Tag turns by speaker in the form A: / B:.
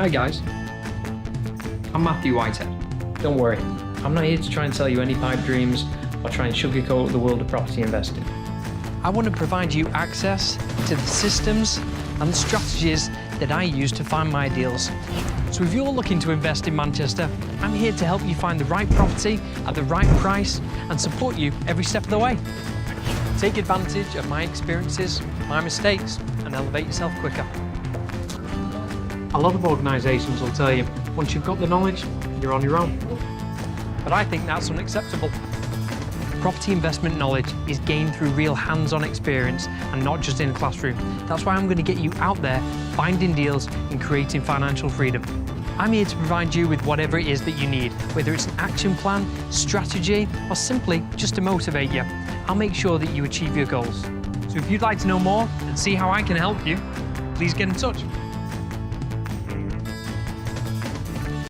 A: Hi guys, I'm Matthew Whitehead. Don't worry, I'm not here to try and sell you any pipe dreams or try and sugarcoat the world of property investing. I want to provide you access to the systems and the strategies that I use to find my deals. So if you're looking to invest in Manchester, I'm here to help you find the right property at the right price and support you every step of the way. Take advantage of my experiences, my mistakes, and elevate yourself quicker. A lot of organisations will tell you, once you've got the knowledge, you're on your own. But I think that's unacceptable. Property investment knowledge is gained through real hands-on experience and not just in a classroom. That's why I'm going to get you out there, finding deals and creating financial freedom. I'm here to provide you with whatever it is that you need, whether it's an action plan, strategy, or simply just to motivate you. I'll make sure that you achieve your goals. So if you'd like to know more and see how I can help you, please get in touch.